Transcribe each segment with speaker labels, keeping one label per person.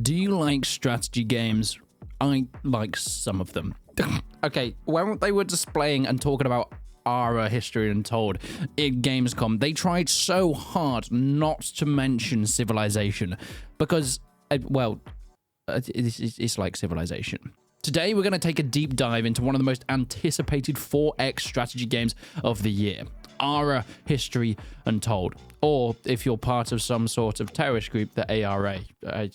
Speaker 1: Do you like strategy games? I like some of them. Okay, when they were displaying and talking about Ara History Untold in Gamescom, they tried so hard not to mention Civilization because, well, it's like Civilization. Today, we're going to take a deep dive into one of the most anticipated 4X strategy games of the year, Ara History Untold. Or, if you're part of some sort of terrorist group, the ARA.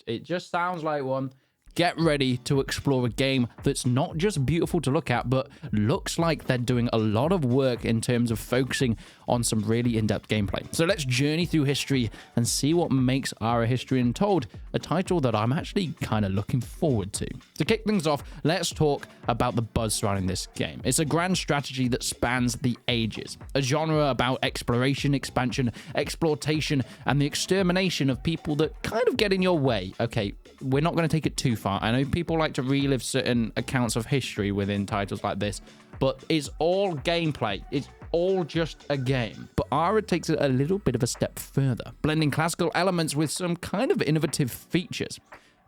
Speaker 1: It just sounds like one. Get ready to explore a game that's not just beautiful to look at, but looks like they're doing a lot of work in terms of focusing on some really in-depth gameplay. So let's journey through history and see what makes Ara History Untold a title that I'm actually kind of looking forward to. To kick things off, let's talk about the buzz surrounding this game. It's a grand strategy that spans the ages, a genre about exploration, expansion, exploitation, and the extermination of people that kind of get in your way. Okay, we're not going to take it too far. I know people like to relive certain accounts of history within titles like this, but it's all gameplay. It's all just a game. But Ara takes it a little bit of a step further, blending classical elements with some kind of innovative features.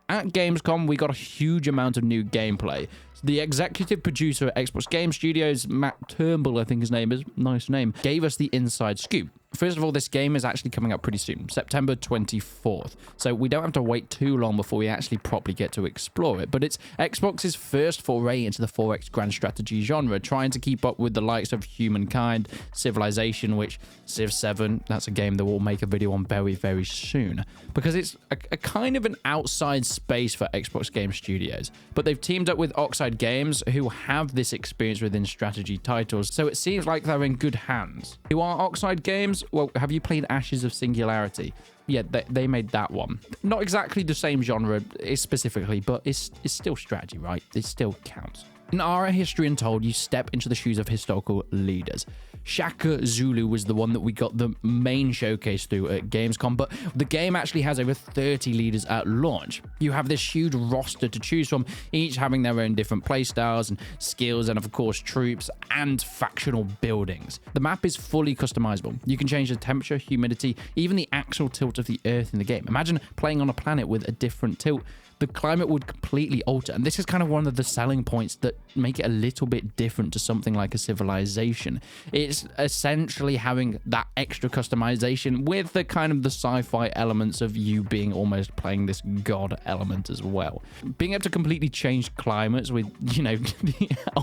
Speaker 1: At Gamescom, we got a huge amount of new gameplay. The executive producer at Xbox Game Studios, Matt Turnbull, I think his name is, nice name, gave us the inside scoop. First of all, this game is actually coming out pretty soon, September 24th. So we don't have to wait too long before we actually properly get to explore it. But it's Xbox's first foray into the 4X grand strategy genre, trying to keep up with the likes of Humankind, Civilization, which Civ 7, that's a game that we'll make a video on very, very soon. Because it's a kind of an outside space for Xbox Game Studios. But they've teamed up with Oxide Games, who have this experience within strategy titles. So it seems like they're in good hands. Who are Oxide Games? Well, have you played Ashes of Singularity? Yeah, they made that one. Not exactly the same genre specifically, but it's still strategy, right? It still counts. In Ara History Untold, you step into the shoes of historical leaders. Shaka Zulu was the one that we got the main showcase through at Gamescom, but the game actually has over 30 leaders at launch. You have this huge roster to choose from, each having their own different playstyles and skills, and of course troops and factional buildings. The map is fully customizable. You can change the temperature, humidity, even the actual tilt of the earth in the game. Imagine playing on a planet with a different tilt. The climate would completely alter, and this is kind of one of the selling points that make it a little bit different to something like a Civilization. It's essentially having that extra customization with the kind of the sci-fi elements of you being almost playing this god element as well. Being able to completely change climates with, you know,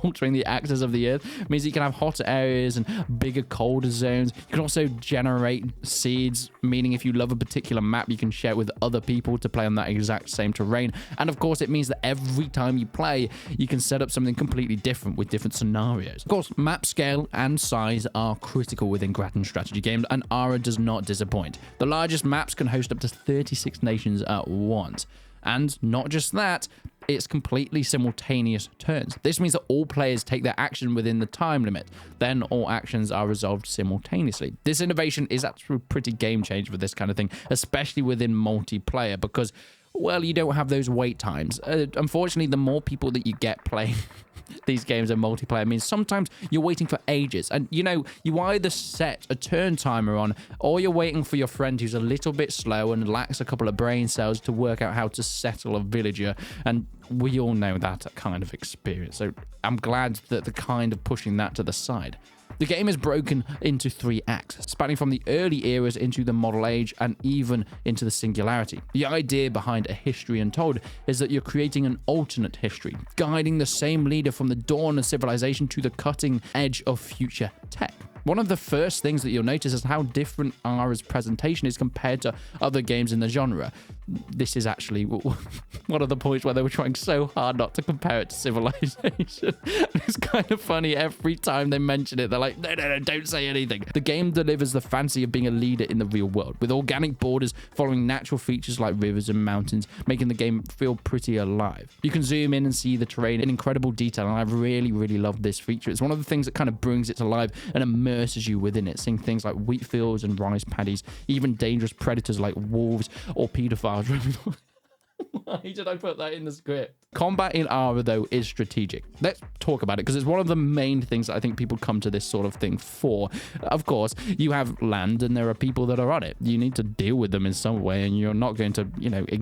Speaker 1: altering the axis of the earth means you can have hotter areas and bigger, colder zones. You can also generate seeds, meaning if you love a particular map, you can share it with other people to play on that exact same terrain. And of course, it means that every time you play, you can set up something completely different with different scenarios. Of course, map scale and size are critical within grand strategy games, and Ara does not disappoint. The largest maps can host up to 36 nations at once. And not just that, it's completely simultaneous turns. This means that all players take their action within the time limit. Then all actions are resolved simultaneously. This innovation is actually a pretty game changer for this kind of thing, especially within multiplayer, because, well, you don't have those wait times. Unfortunately, the more people that you get playing these games in multiplayer means sometimes you're waiting for ages. And, you know, you either set a turn timer on, or you're waiting for your friend who's a little bit slow and lacks a couple of brain cells to work out how to settle a villager. And we all know that kind of experience. So I'm glad that they're kind of pushing that to the side. The game is broken into 3 acts, spanning from the early eras into the model age and even into the singularity. The idea behind A History Untold is that you're creating an alternate history, guiding the same leader from the dawn of civilization to the cutting edge of future tech. One of the first things that you'll notice is how different Ara's presentation is compared to other games in the genre. This is actually one of the points where they were trying so hard not to compare it to Civilization. It's kind of funny every time they mention it. They're like, no, don't say anything. The game delivers the fantasy of being a leader in the real world, with organic borders following natural features like rivers and mountains, making the game feel pretty alive. You can zoom in and see the terrain in incredible detail, and I've really, really loved this feature. It's one of the things that kind of brings it to life and immerses you within it, seeing things like wheat fields and rice paddies, even dangerous predators like wolves or pedophiles. Why did I put that in the script? Combat in Ara, though, is strategic. Let's talk about it, because it's one of the main things that I think people come to this sort of thing for. Of course, you have land, and there are people that are on it. You need to deal with them in some way, and you're not going to,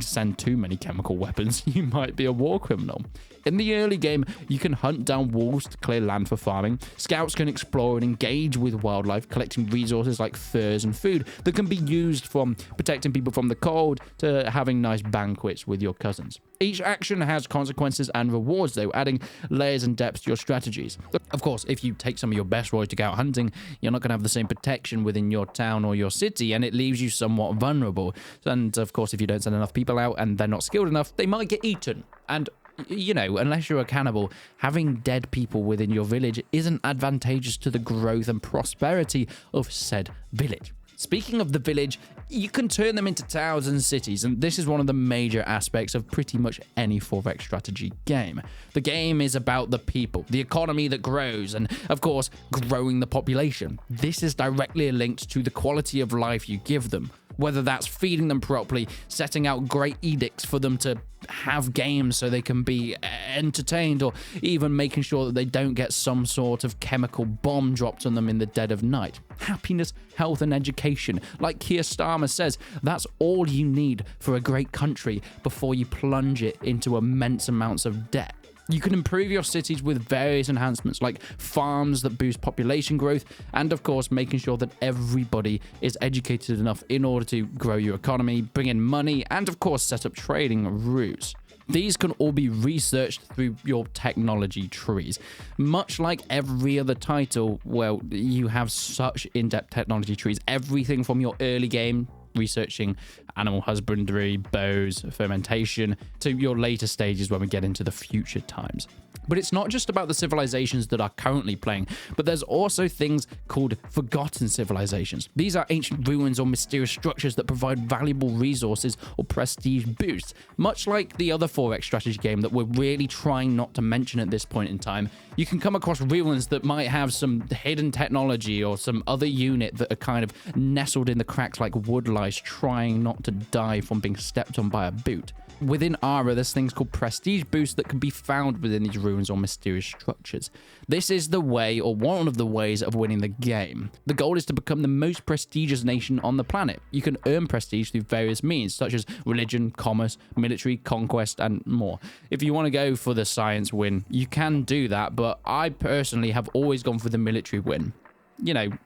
Speaker 1: send too many chemical weapons. You might be a war criminal. In the early game, you can hunt down wolves to clear land for farming. Scouts can explore and engage with wildlife, collecting resources like furs and food that can be used from protecting people from the cold to having nice banquets with your cousins. Each action has consequences and rewards, though, adding layers and depth to your strategies. Of course, if you take some of your best boys to go out hunting, you're not going to have the same protection within your town or your city, and it leaves you somewhat vulnerable. And, of course, if you don't send enough people out and they're not skilled enough, they might get eaten. And unless you're a cannibal, having dead people within your village isn't advantageous to the growth and prosperity of said village. Speaking of the village, you can turn them into towns and cities, and this is one of the major aspects of pretty much any 4X strategy game. The game is about the people, the economy that grows, and of course, growing the population. This is directly linked to the quality of life you give them, whether that's feeding them properly, setting out great edicts for them to have games so they can be entertained, or even making sure that they don't get some sort of chemical bomb dropped on them in the dead of night. Happiness, health, and education. Like Keir Starmer says, that's all you need for a great country before you plunge it into immense amounts of debt. You can improve your cities with various enhancements like farms that boost population growth, and of course making sure that everybody is educated enough in order to grow your economy, bring in money, and of course set up trading routes. These can all be researched through your technology trees. Much like every other title, well, you have such in-depth technology trees. Everything from your early game, researching animal husbandry, bows, fermentation, to your later stages when we get into the future times. But it's not just about the civilizations that are currently playing, but there's also things called forgotten civilizations. These are ancient ruins or mysterious structures that provide valuable resources or prestige boosts. Much like the other 4X strategy game that we're really trying not to mention at this point in time, you can come across ruins that might have some hidden technology or some other unit that are kind of nestled in the cracks like woodlice, trying not to die from being stepped on by a boot. Within Ara, there's things called prestige boosts that can be found within these ruins or mysterious structures. This is the way, or one of the ways, of winning the game. The goal is to become the most prestigious nation on the planet. You can earn prestige through various means, such as religion, commerce, military, conquest, and more. If you want to go for the science win, you can do that, but I personally have always gone for the military win.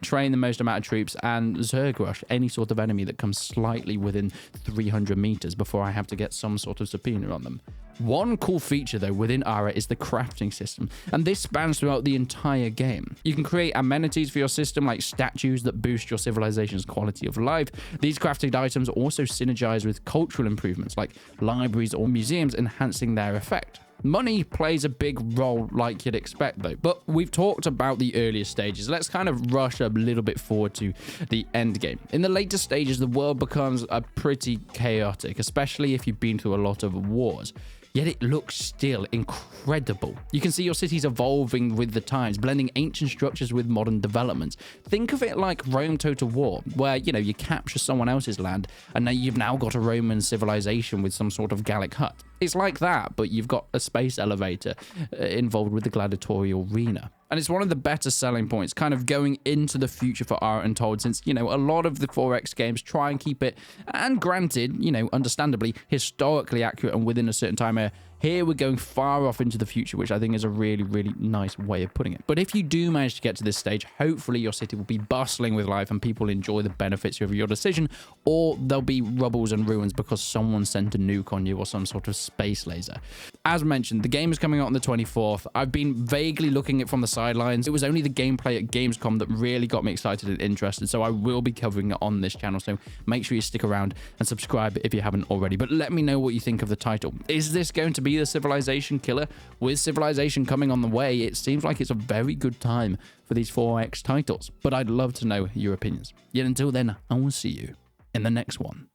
Speaker 1: Train the most amount of troops and Zerg rush any sort of enemy that comes slightly within 300 meters before I have to get some sort of subpoena on them. One cool feature, though, within Ara is the crafting system, and this spans throughout the entire game. You can create amenities for your system, like statues that boost your civilization's quality of life. These crafted items also synergize with cultural improvements, like libraries or museums, enhancing their effect. Money plays a big role like you'd expect, though. But we've talked about the earlier stages. Let's kind of rush a little bit forward to the end game. In the later stages, the world becomes pretty chaotic, especially if you've been through a lot of wars. Yet it looks still incredible. You can see your cities evolving with the times, blending ancient structures with modern developments. Think of it like Rome Total War, where, you capture someone else's land, and now you've got a Roman civilization with some sort of Gallic hut. It's like that, but you've got a space elevator involved with the gladiatorial arena. And it's one of the better selling points, kind of going into the future for Ara Untold, since, a lot of the 4X games try and keep it, and granted, understandably, historically accurate and within a certain time area. Here we're going far off into the future, which I think is a really, really nice way of putting it. But if you do manage to get to this stage, hopefully your city will be bustling with life and people enjoy the benefits of your decision, or there'll be rubbles and ruins because someone sent a nuke on you or some sort of space laser. As mentioned, the game is coming out on the 24th. I've been vaguely looking at it from the sidelines. It was only the gameplay at Gamescom that really got me excited and interested, so I will be covering it on this channel, so make sure you stick around and subscribe if you haven't already. But let me know what you think of the title. Is this going to be the Civilization killer? With Civilization coming on the way, it seems like it's a very good time for these 4X titles, but I'd love to know your opinions. Yet until then, I will see you in the next one.